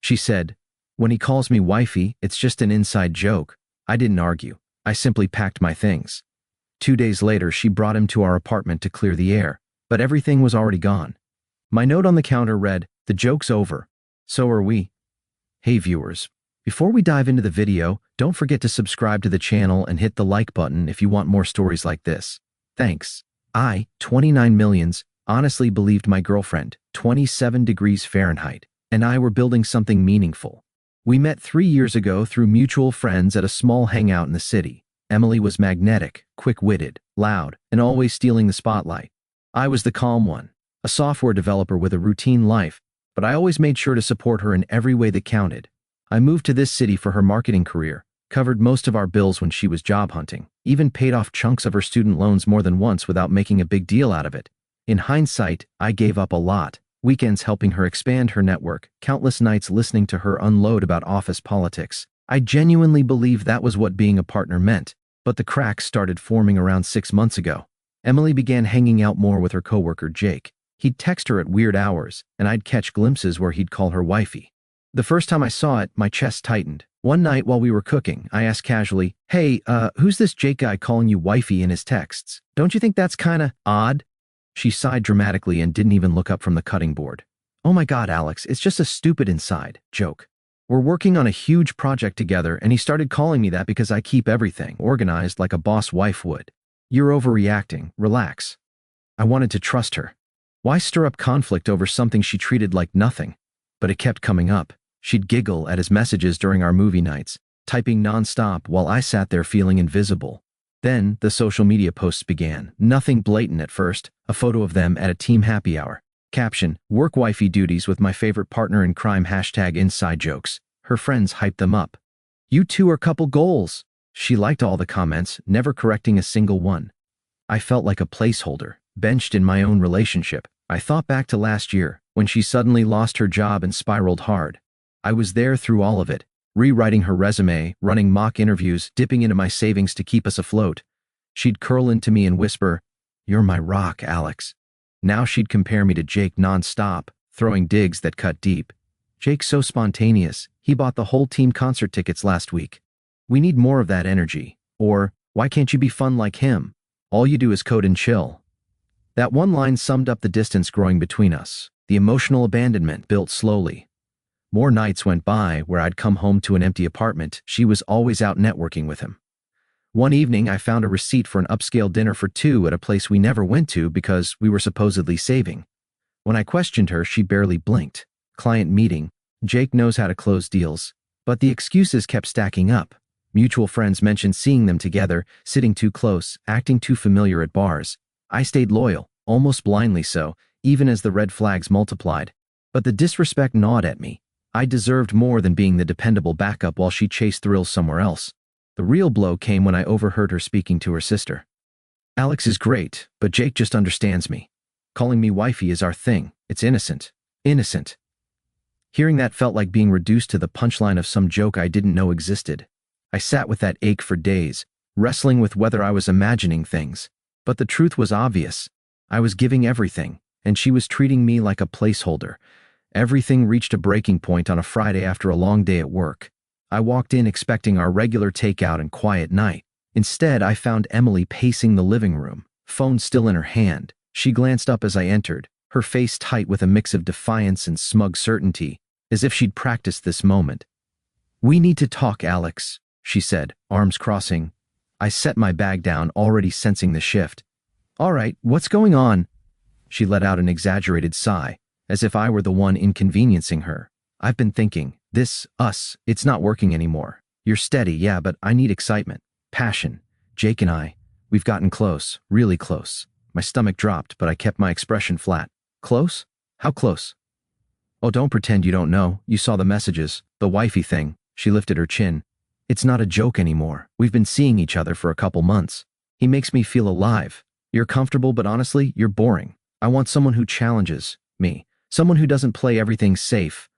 She said, "When he calls me wifey, it's just an inside joke." I didn't argue. I simply packed my things. 2 days later, she brought him to our apartment to clear the air, but everything was already gone. My note on the counter read, "The joke's over. So are we." Hey viewers, before we dive into the video, don't forget to subscribe to the channel and hit the like button if you want more stories like this. Thanks. I, 29 millions, honestly believed my girlfriend, 27 degrees Fahrenheit, and I were building something meaningful. We met 3 years ago through mutual friends at a small hangout in the city. Emily was magnetic, quick-witted, loud, and always stealing the spotlight. I was the calm one, a software developer with a routine life, but I always made sure to support her in every way that counted. I moved to this city for her marketing career, covered most of our bills when she was job hunting, even paid off chunks of her student loans more than once without making a big deal out of it. In hindsight, I gave up a lot. Weekends helping her expand her network, countless nights listening to her unload about office politics. I genuinely believed that was what being a partner meant, but the cracks started forming around 6 months ago. Emily began hanging out more with her coworker Jake. He'd text her at weird hours, and I'd catch glimpses where he'd call her wifey. The first time I saw it, my chest tightened. One night while we were cooking, I asked casually, "Hey, who's this Jake guy calling you wifey in his texts? Don't you think that's kinda odd?" She sighed dramatically and didn't even look up from the cutting board. "Oh my God, Alex, it's just a stupid inside joke. We're working on a huge project together and he started calling me that because I keep everything organized like a boss wife would. You're overreacting, relax." I wanted to trust her. Why stir up conflict over something she treated like nothing? But it kept coming up. She'd giggle at his messages during our movie nights, typing nonstop while I sat there feeling invisible. Then the social media posts began. Nothing blatant at first, a photo of them at a team happy hour. Caption, "Work wifey duties with my favorite partner in crime #inside jokes." Her friends hyped them up. "You two are couple goals." She liked all the comments, never correcting a single one. I felt like a placeholder, benched in my own relationship. I thought back to last year, when she suddenly lost her job and spiraled hard. I was there through all of it, rewriting her resume, running mock interviews, dipping into my savings to keep us afloat. She'd curl into me and whisper, "You're my rock, Alex." Now she'd compare me to Jake nonstop, throwing digs that cut deep. "Jake's so spontaneous. He bought the whole team concert tickets last week. We need more of that energy." Or, "Why can't you be fun like him? All you do is code and chill." That one line summed up the distance growing between us. The emotional abandonment built slowly. More nights went by where I'd come home to an empty apartment. She was always out networking with him. One evening, I found a receipt for an upscale dinner for two at a place we never went to because we were supposedly saving. When I questioned her, she barely blinked. Client meeting. Jake knows how to close deals. But the excuses kept stacking up. Mutual friends mentioned seeing them together, sitting too close, acting too familiar at bars. I stayed loyal, almost blindly so, even as the red flags multiplied. But the disrespect gnawed at me. I deserved more than being the dependable backup while she chased thrills somewhere else. The real blow came when I overheard her speaking to her sister. "Alex is great, but Jake just understands me. Calling me wifey is our thing. It's innocent. Innocent." Hearing that felt like being reduced to the punchline of some joke I didn't know existed. I sat with that ache for days, wrestling with whether I was imagining things. But the truth was obvious. I was giving everything, and she was treating me like a placeholder. Everything reached a breaking point on a Friday after a long day at work. I walked in expecting our regular takeout and quiet night. Instead, I found Emily pacing the living room, phone still in her hand. She glanced up as I entered, her face tight with a mix of defiance and smug certainty, as if she'd practiced this moment. "We need to talk, Alex," she said, arms crossing. I set my bag down, already sensing the shift. "All right, what's going on?" She let out an exaggerated sigh, as if I were the one inconveniencing her. "I've been thinking, it's not working anymore. You're steady, yeah, but I need excitement, passion. Jake and we've gotten close, really close." My stomach dropped, but I kept my expression flat. "Close? How close?" "Oh, don't pretend you don't know. You saw the messages, the wifey thing." She lifted her chin. "It's not a joke anymore. We've been seeing each other for a couple months. He makes me feel alive. You're comfortable, but honestly, you're boring. I want someone who challenges me. Someone who doesn't play everything safe."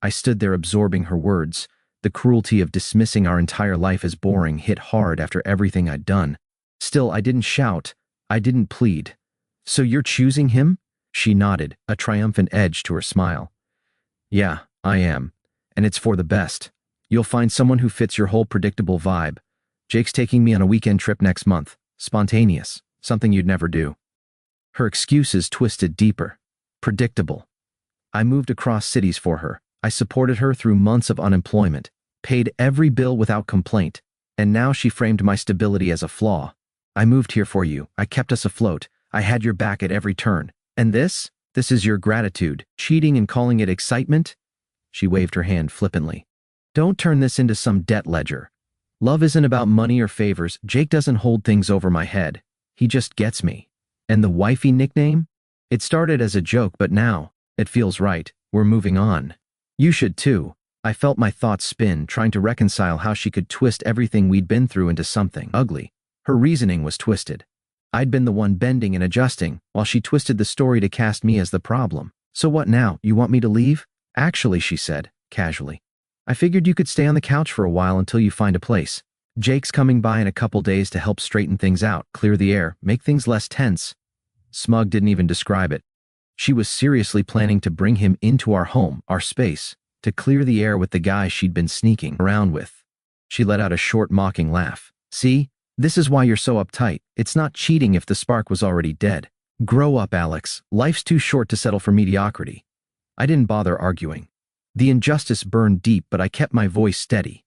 I stood there absorbing her words. The cruelty of dismissing our entire life as boring hit hard after everything I'd done. Still, I didn't shout. I didn't plead. "So you're choosing him?" She nodded, a triumphant edge to her smile. "Yeah, I am. And it's for the best. You'll find someone who fits your whole predictable vibe. Jake's taking me on a weekend trip next month. Spontaneous. Something you'd never do. Her excuses twisted deeper. Predictable. I moved across cities for her. I supported her through months of unemployment, paid every bill without complaint, and now she framed my stability as a flaw. I moved here for you. I kept us afloat. I had your back at every turn. And this? This is your gratitude. Cheating and calling it excitement? She waved her hand flippantly. Don't turn this into some debt ledger. Love isn't about money or favors. Jake doesn't hold things over my head. He just gets me. And the Wifey nickname? It started as a joke, but now, it feels right. We're moving on. You should too. I felt my thoughts spin, trying to reconcile how she could twist everything we'd been through into something ugly. Her reasoning was twisted. I'd been the one bending and adjusting, while she twisted the story to cast me as the problem. So what now? You want me to leave? Actually, she said, casually. I figured you could stay on the couch for a while until you find a place. Jake's coming by in a couple days to help straighten things out, clear the air, make things less tense. Smug didn't even describe it. She was seriously planning to bring him into our home, our space, to clear the air with the guy she'd been sneaking around with. She let out a short, mocking laugh. See? This is why you're so uptight. It's not cheating if the spark was already dead. Grow up, Alex. Life's too short to settle for mediocrity. I didn't bother arguing. The injustice burned deep, but I kept my voice steady.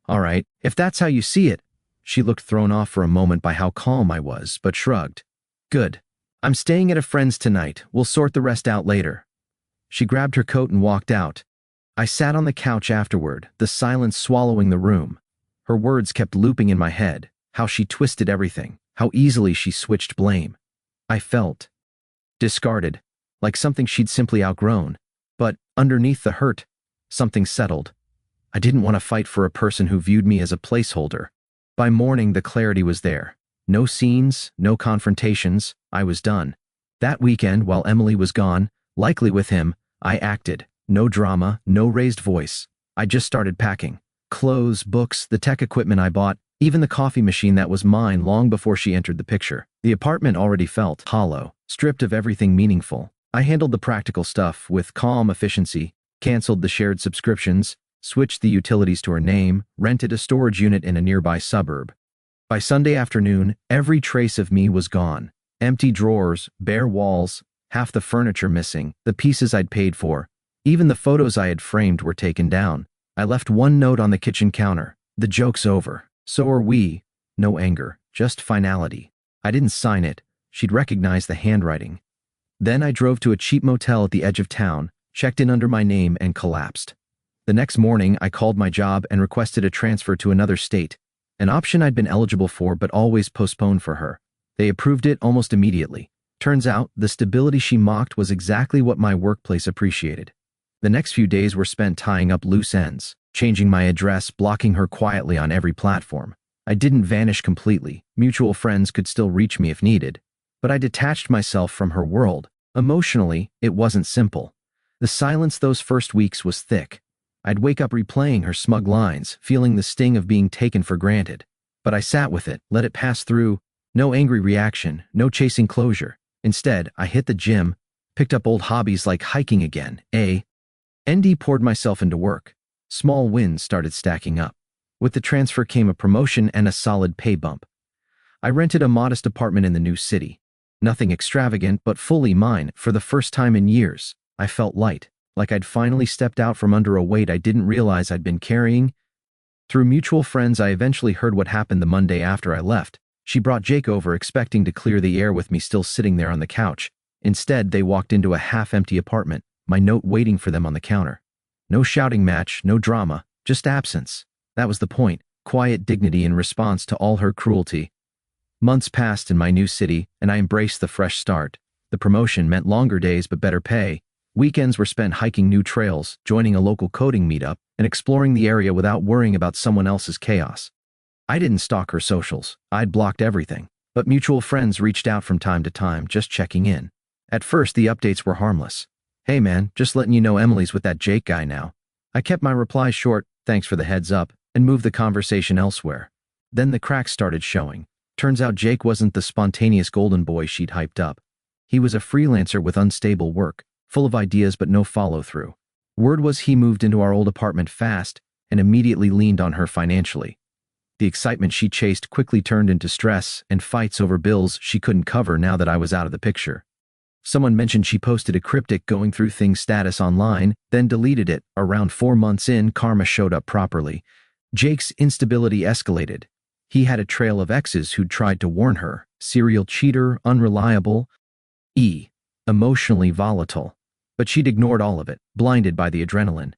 All right, if that's how you see it. She looked thrown off for a moment by how calm I was, but shrugged. Good. I'm staying at a friend's tonight. We'll sort the rest out later. She grabbed her coat and walked out. I sat on the couch afterward, the silence swallowing the room. Her words kept looping in my head, how she twisted everything, how easily she switched blame. I felt discarded, like something she'd simply outgrown. But underneath the hurt, something settled. I didn't want to fight for a person who viewed me as a placeholder. By morning, the clarity was there. No scenes, no confrontations. I was done. That weekend, while Emily was gone, likely with him, I acted. No drama, no raised voice. I just started packing. Clothes, books, the tech equipment I bought, even the coffee machine that was mine long before she entered the picture. The apartment already felt hollow, stripped of everything meaningful. I handled the practical stuff with calm efficiency, canceled the shared subscriptions, switched the utilities to her name, rented a storage unit in a nearby suburb. By Sunday afternoon, every trace of me was gone. Empty drawers, bare walls, half the furniture missing, the pieces I'd paid for. Even the photos I had framed were taken down. I left one note on the kitchen counter. The joke's over. So are we. No anger, just finality. I didn't sign it. She'd recognize the handwriting. Then I drove to a cheap motel at the edge of town, checked in under my name, and collapsed. The next morning, I called my job and requested a transfer to another state, an option I'd been eligible for but always postponed for her. They approved it almost immediately. Turns out, the stability she mocked was exactly what my workplace appreciated. The next few days were spent tying up loose ends, changing my address, blocking her quietly on every platform. I didn't vanish completely. Mutual friends could still reach me if needed. But I detached myself from her world. Emotionally, it wasn't simple. The silence those first weeks was thick. I'd wake up replaying her smug lines, feeling the sting of being taken for granted. But I sat with it, let it pass through. No angry reaction, no chasing closure. Instead, I hit the gym, picked up old hobbies like hiking again. Poured myself into work. Small wins started stacking up. With the transfer came a promotion and a solid pay bump. I rented a modest apartment in the new city. Nothing extravagant, but fully mine. For the first time in years, I felt light, like I'd finally stepped out from under a weight I didn't realize I'd been carrying. Through mutual friends, I eventually heard what happened the Monday after I left. She brought Jake over, expecting to clear the air with me still sitting there on the couch. Instead, they walked into a half-empty apartment, my note waiting for them on the counter. No shouting match, no drama, just absence. That was the point, quiet dignity in response to all her cruelty. Months passed in my new city, and I embraced the fresh start. The promotion meant longer days but better pay. Weekends were spent hiking new trails, joining a local coding meetup, and exploring the area without worrying about someone else's chaos. I didn't stalk her socials. I'd blocked everything. But mutual friends reached out from time to time, just checking in. At first, the updates were harmless. Hey man, just letting you know Emily's with that Jake guy now. I kept my replies short, thanks for the heads up, and moved the conversation elsewhere. Then the cracks started showing. Turns out Jake wasn't the spontaneous golden boy she'd hyped up. He was a freelancer with unstable work, full of ideas but no follow-through. Word was he moved into our old apartment fast and immediately leaned on her financially. The excitement she chased quickly turned into stress and fights over bills she couldn't cover now that I was out of the picture. Someone mentioned she posted a cryptic going through things status online, then deleted it. Around 4 months in, karma showed up properly. Jake's instability escalated. He had a trail of exes who'd tried to warn her. Serial cheater, unreliable, emotionally volatile. But she'd ignored all of it, blinded by the adrenaline.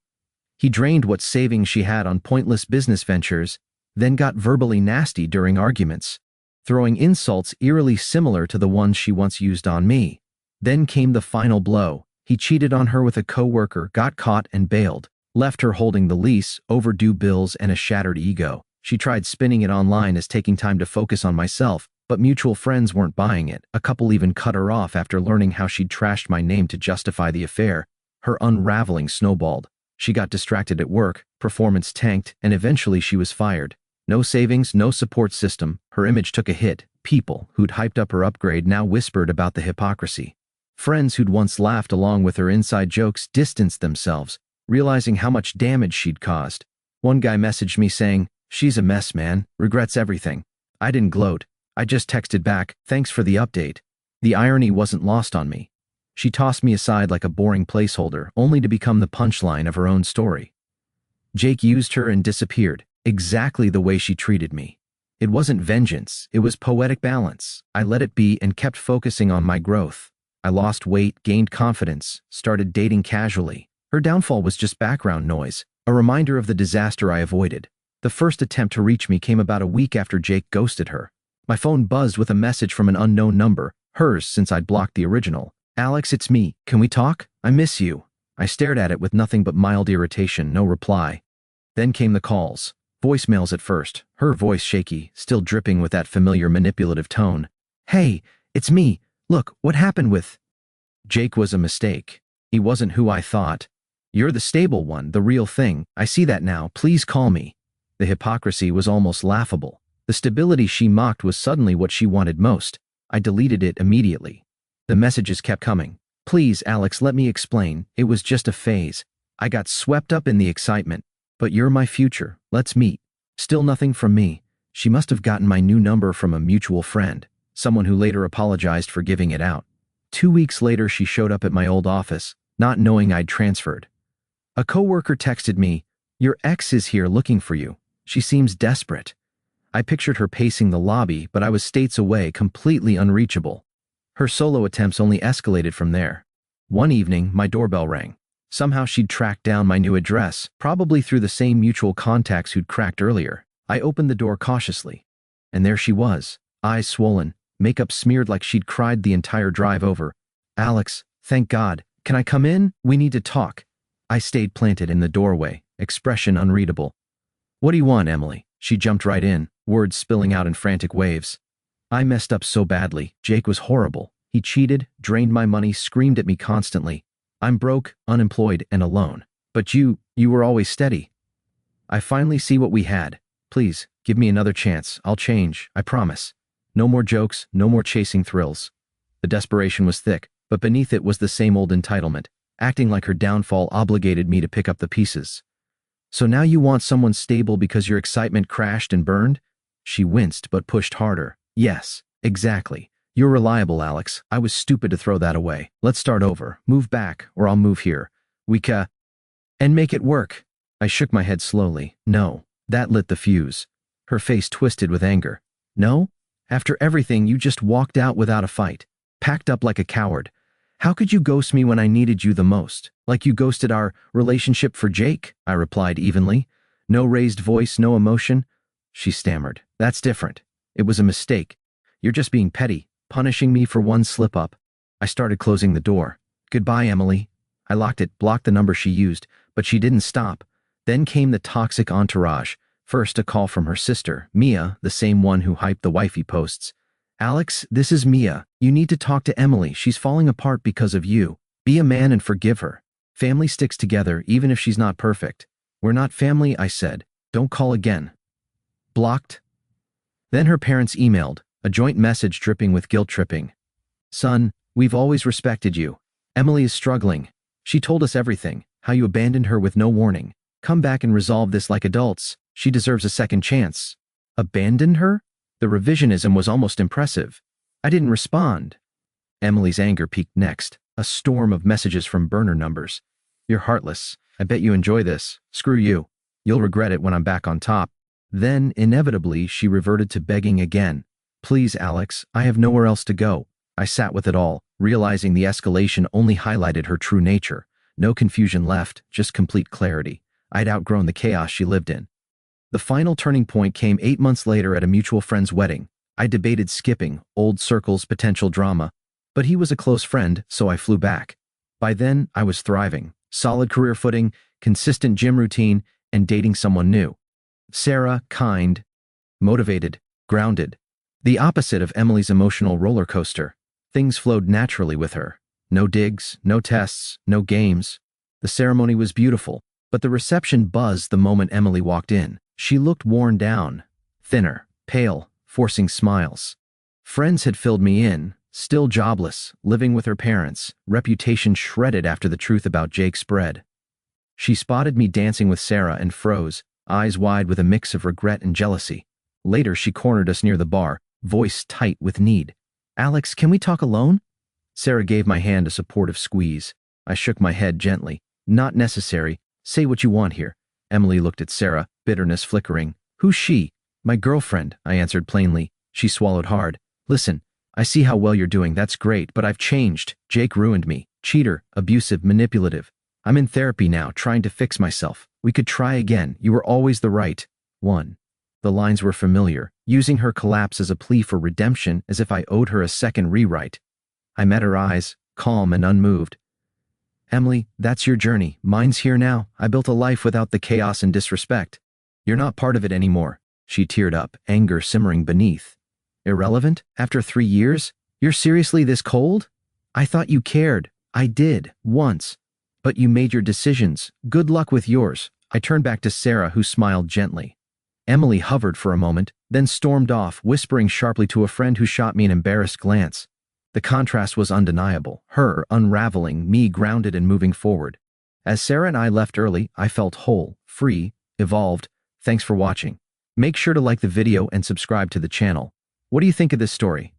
He drained what savings she had on pointless business ventures, then got verbally nasty during arguments, throwing insults eerily similar to the ones she once used on me. Then came the final blow. He cheated on her with a coworker, got caught and bailed, left her holding the lease, overdue bills, and a shattered ego. She tried spinning it online as taking time to focus on myself, but mutual friends weren't buying it. A couple even cut her off after learning how she'd trashed my name to justify the affair. Her unraveling snowballed. She got distracted at work, performance tanked, and eventually she was fired. No savings, no support system. Her image took a hit. People who'd hyped up her upgrade now whispered about the hypocrisy. Friends who'd once laughed along with her inside jokes distanced themselves, realizing how much damage she'd caused. One guy messaged me saying, "She's a mess, man. Regrets everything." I didn't gloat. I just texted back, "Thanks for the update." The irony wasn't lost on me. She tossed me aside like a boring placeholder, only to become the punchline of her own story. Jake used her and disappeared, exactly the way she treated me. It wasn't vengeance, it was poetic balance. I let it be and kept focusing on my growth. I lost weight, gained confidence, started dating casually. Her downfall was just background noise, a reminder of the disaster I avoided. The first attempt to reach me came about a week after Jake ghosted her. My phone buzzed with a message from an unknown number, hers since I'd blocked the original. "Alex, it's me. Can we talk? I miss you." I stared at it with nothing but mild irritation, no reply. Then came the calls. Voicemails at first, her voice shaky, still dripping with that familiar manipulative tone. "Hey, it's me. Look, what happened with..." Jake was a mistake. He wasn't who I thought. "You're the stable one, the real thing. I see that now. Please call me." The hypocrisy was almost laughable. The stability she mocked was suddenly what she wanted most. I deleted it immediately. The messages kept coming. "Please, Alex, let me explain. It was just a phase. I got swept up in the excitement. But you're my future. Let's meet." Still nothing from me. She must have gotten my new number from a mutual friend, someone who later apologized for giving it out. 2 weeks later, she showed up at my old office, not knowing I'd transferred. A coworker texted me, "Your ex is here looking for you. She seems desperate." I pictured her pacing the lobby, but I was states away, completely unreachable. Her solo attempts only escalated from there. One evening, my doorbell rang. Somehow she'd tracked down my new address, probably through the same mutual contacts who'd cracked earlier. I opened the door cautiously. And there she was, eyes swollen, makeup smeared like she'd cried the entire drive over. "Alex, thank God. Can I come in? We need to talk." I stayed planted in the doorway, expression unreadable. "What do you want, Emily?" She jumped right in, words spilling out in frantic waves. I messed up so badly. Jake was horrible. He cheated, drained my money, screamed at me constantly. I'm broke, unemployed, and alone. But you were always steady. I finally see what we had. Please, give me another chance. I'll change, I promise. No more jokes, no more chasing thrills. The desperation was thick, but beneath it was the same old entitlement, acting like her downfall obligated me to pick up the pieces. "So now you want someone stable because your excitement crashed and burned?" She winced but pushed harder. "Yes, exactly. You're reliable, Alex. I was stupid to throw that away. Let's start over. Move back, or I'll move here. And make it work." I shook my head slowly. "No." That lit the fuse. Her face twisted with anger. "No? After everything, you just walked out without a fight. Packed up like a coward. How could you ghost me when I needed you the most? Like you ghosted our relationship for Jake?" I replied evenly. No raised voice, no emotion. She stammered. "That's different. It was a mistake. You're just being petty, punishing me for one slip-up." I started closing the door. "Goodbye, Emily." I locked it, blocked the number she used, but she didn't stop. Then came the toxic entourage. First, a call from her sister, Mia, the same one who hyped the Wifey posts. "Alex, this is Mia. You need to talk to Emily. She's falling apart because of you. Be a man and forgive her. Family sticks together, even if she's not perfect." "We're not family," I said. "Don't call again." Blocked. Then her parents emailed, a joint message dripping with guilt tripping. "Son, we've always respected you. Emily is struggling. She told us everything. how you abandoned her with no warning. Come back and resolve this like adults. She deserves a second chance. Abandoned her? The revisionism was almost impressive. I didn't respond. Emily's anger peaked next, a storm of messages from burner numbers. You're heartless. I bet you enjoy this. Screw you. You'll regret it when I'm back on top. Then, inevitably, she reverted to begging again. Please, Alex, I have nowhere else to go. I sat with it all, realizing the escalation only highlighted her true nature. No confusion left, just complete clarity. I'd outgrown the chaos she lived in. The final turning point came 8 months later at a mutual friend's wedding. I debated skipping, old circles, potential drama. But he was a close friend, so I flew back. By then, I was thriving. Solid career footing, consistent gym routine, and dating someone new. Sarah, kind, motivated, grounded. The opposite of Emily's emotional roller coaster. Things flowed naturally with her. No digs, no tests, no games. The ceremony was beautiful, but the reception buzzed the moment Emily walked in. She looked worn down, thinner, pale, forcing smiles. Friends had filled me in, still jobless, living with her parents, reputation shredded after the truth about Jake spread. She spotted me dancing with Sarah and froze, eyes wide with a mix of regret and jealousy. Later, she cornered us near the bar, voice tight with need. Alex, can we talk alone? Sarah gave my hand a supportive squeeze. I shook my head gently. Not necessary. Say what you want here. Emily looked at Sarah, bitterness flickering. Who's she? My girlfriend, I answered plainly. She swallowed hard. Listen, I see how well you're doing, that's great, but I've changed. Jake ruined me. Cheater, abusive, manipulative. I'm in therapy now, trying to fix myself. We could try again. You were always the right one. The lines were familiar, using her collapse as a plea for redemption, as if I owed her a second rewrite. I met her eyes, calm and unmoved. Emily, that's your journey. Mine's here now. I built a life without the chaos and disrespect. You're not part of it anymore. She teared up, anger simmering beneath. Irrelevant? After 3 years? You're seriously this cold? I thought you cared. I did, once. But you made your decisions. Good luck with yours. I turned back to Sarah, who smiled gently. Emily hovered for a moment, then stormed off, whispering sharply to a friend who shot me an embarrassed glance. The contrast was undeniable, her unraveling, me grounded and moving forward. As Sarah and I left early, I felt whole, free, evolved. Thanks for watching. Make sure to like the video and subscribe to the channel. What do you think of this story?